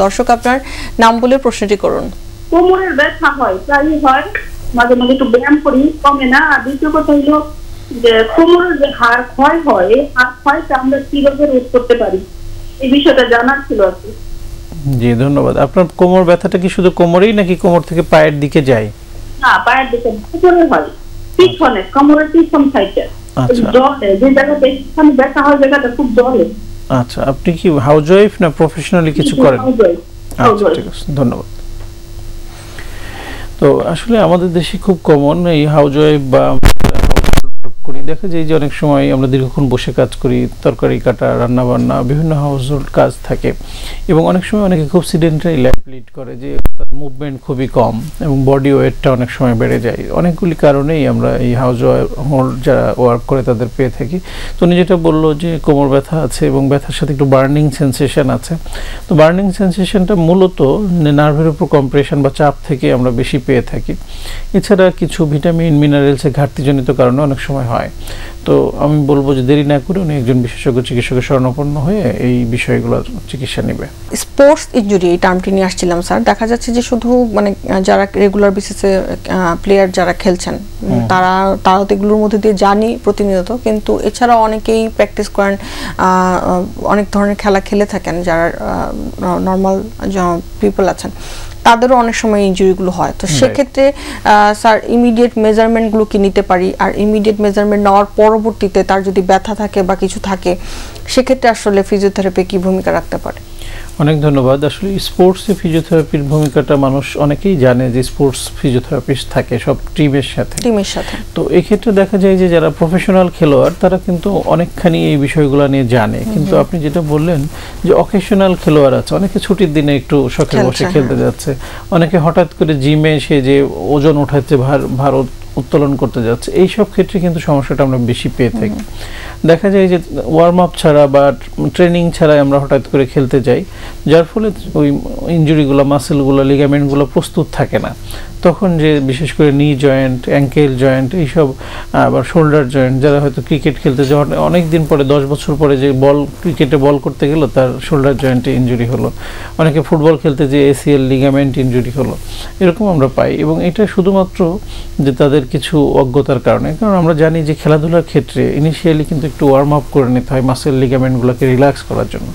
দর্শক আপনার নাম বলে প্রশ্নটি করুন। কোমরের ব্যথা হয়, প্রায়ই হয়, মাঝে মাঝে একটু ব্যায়াম করি, কমে না। আর দ্বিতীয় কথা হলো যে কোমরের যে হাড় ক্ষয় হয়, হাড় ক্ষয়টা আমরা কিভাবে রোধ করতে পারি, এই বিষয়টা জানার ছিল আর কি। জি ধন্যবাদ। আপনার কোমর ব্যথাটা কি শুধু কোমরেই নাকি কোমর থেকে পায়ের দিকে যায়? না, পায়ের দিকে কোমরে হয়, পিছনে কোমরের পিছন সাইডে জলে, যে জায়গাতে একটুখানি ব্যথা হয় জায়গাটা খুব জলে। আচ্ছা, আপনি কি হাউসওয়াইফ না প্রফেশনালি কিছু করেন? আচ্ছা ঠিক আছে, ধন্যবাদ। তো আসলে আমাদের দেশে খুব কমন এই হাউসওয়াইফ বা করি, দেখা যায় যে অনেক সময় আমরা দীর্ঘক্ষণ বসে কাজ করি, তরকারি কাটা, রান্না বান্না, বিভিন্ন হাউসহোল্ড কাজ থাকে এবং অনেক সময় অনেকে খুব সিডেন্টারি লাইফ লিড করে, যে মুভমেন্ট খুবই কম এবং বডি ওয়েটটা অনেক সময় বেড়ে যায়। অনেকগুলি কারণেই আমরা এই হাউসহোল্ড যারা ওয়ার্ক করে তাদের পেয়ে থাকি। তো উনি যেটা বললো যে কোমর ব্যথা আছে এবং ব্যথার সাথে একটু বার্নিং সেন্সেশন আছে। তো বার্নিং সেন্সেশনটা মূলত নার্ভের উপর কম্প্রেশন বা চাপ থেকে আমরা বেশি পেয়ে থাকি। এছাড়া কিছু ভিটামিন মিনারেলসের ঘাটতিজনিত কারণে অনেক সময় হয়। তো আমি বলবো যে দেরি না করে উনি একজন বিশেষজ্ঞ চিকিৎসকের শরণাপন্ন হয়ে এই বিষয়গুলোর চিকিৎসা নেবে। স্পোর্টস ইনজুরি এই টার্মটি নিয়ে আসছিলাম স্যার। দেখা যাচ্ছে যে শুধু মানে যারা রেগুলার বেসিসে প্লেয়ার যারা খেলছেন তারা তো এগুলোর মধ্যে দিয়ে জানি প্রতিনিয়ত, কিন্তু এছাড়াও অনেকেই প্র্যাকটিস করেন, অনেক ধরনের খেলা খেলে থাকেন যারা নর্মাল পিপল আছেন, তাদেরও অনেক সময় ইনজুরিগুলো হয়। তো সেক্ষেত্রে স্যার ইমিডিয়েট মেজারমেন্টগুলো কি নিতে পারি? আর ইমিডিয়েট মেজারমেন্ট নেওয়ার পরবর্তীতে তার যদি ব্যথা থাকে বা কিছু থাকে, সেক্ষেত্রে আসলে ফিজিওথেরাপি কি ভূমিকা রাখতে পারে? অনেক ধন্যবাদ। আসলে স্পোর্টসে ফিজিওথেরাপির ভূমিকাটা মানুষ অনেকেই জানে যে স্পোর্টস ফিজিওথেরাপিস্ট থাকে সব টিমের সাথে। তো এক্ষেত্রে দেখা যায় যে যারা প্রফেশনাল খেলোয়াড় তারা কিন্তু অনেকখানি এই বিষয়গুলো নিয়ে জানে, কিন্তু আপনি যেটা বললেন যে অকেশনাল খেলোয়াড় আছে, অনেকে ছুটির দিনে একটু শখে বসে খেলতে যাচ্ছে, অনেকে হঠাৎ করে জিমে এসে যে ওজন উঠাচ্ছে, ভার উত্তোলন করতে যাচ্ছে, এই সব ক্ষেত্রে কিন্তু সমস্যাটা আমরা বেশি পেয়ে থাকি। দেখা যায় যে ওয়ার্ম আপ ছাড়া বা ট্রেনিং ছাড়াই আমরা হঠাৎ করে খেলতে যাই, যার ফলে ওই ইনজুরিগুলো, মাসেলগুলো, লিগামেন্টগুলো প্রস্তুত থাকে না। তখন যে বিশেষ করে নি জয়েন্ট, অ্যাঙ্কেল জয়েন্ট, এইসব আবার শোল্ডার জয়েন্ট, যারা হয়তো ক্রিকেট খেলতে যাওয়ার অনেক দিন পরে 10 বছর পরে যে ক্রিকেটে বল করতে গেল তার শোল্ডার জয়েন্টে ইনজুরি হলো, অনেকে ফুটবল খেলতে যে এসিএল লিগামেন্ট ইনজুরি হলো, এরকম আমরা পাই। এবং এটা শুধুমাত্র যে তাদের কিছু অজ্ঞতার কারণে, কারণ আমরা জানি যে খেলাধুলার ক্ষেত্রে ইনিশিয়ালি কিন্তু একটু ওয়ার্ম আপ করে নিতে হয় মাসেল লিগামেন্টগুলোকে রিল্যাক্স করার জন্য,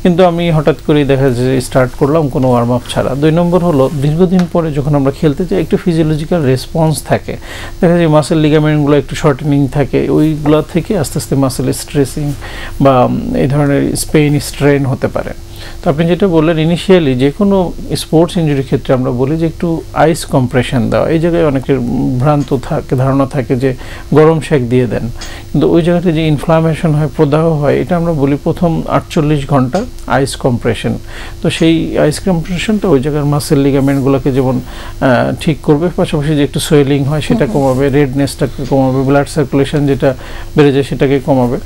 কিন্তু আমি হঠাৎ করেই দেখা যায় যে স্টার্ট করলাম কোনো ওয়ার্ম আপ ছাড়া। 2 নম্বর হলো দীর্ঘদিন পরে যখন আমরা খেলতে যাই একটু ফিজিওলজিক্যাল রেসপন্স থাকে, দেখা যায় মাসেল লিগামেন্টগুলো একটু শর্টেনিং থাকে, ওইগুলো থেকে আস্তে আস্তে মাসেল স্ট্রেসিং বা এই ধরনের স্পেন স্ট্রেন হতে পারে। তো আপনি যেটা বললেন ইনিশিয়ালি যে কোনো স্পোর্টস ইনজুরির ক্ষেত্রে আমরা বলি যে একটু আইস কম্প্রেশন দেওয়া। এই জায়গায় অনেকের ভ্রান্ত ধারণা থাকে যে গরম শেক দিয়ে দেন, কিন্তু ওই জায়গাতে যে ইনফ্লামেশন হয়, প্রদাহ হয়, এটা আমরা বলি প্রথম 48 ঘন্টা আইস কম্প্রেশন। তো সেই আইস কম্প্রেশনটা ওই জায়গার মাসেল লিগামেন্টগুলোকে যেমন ঠিক করবে, পাশাপাশি যে একটু সোয়েলিং হয় সেটা কমাবে, রেডনেসটাকে কমাবে, ব্লাড সার্কুলেশন যেটা বেড়ে যায় সেটাকে কমাবে।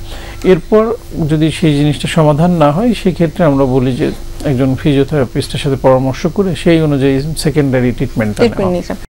এরপর যদি সেই জিনিসটা সমাধান না হয় সেক্ষেত্রে আমরা বলি যে একজন ফিজিওথেরাপিস্টের সাথে পরামর্শ করে সেই অনুযায়ী সেকেন্ডারি ট্রিটমেন্টটা নেওয়া।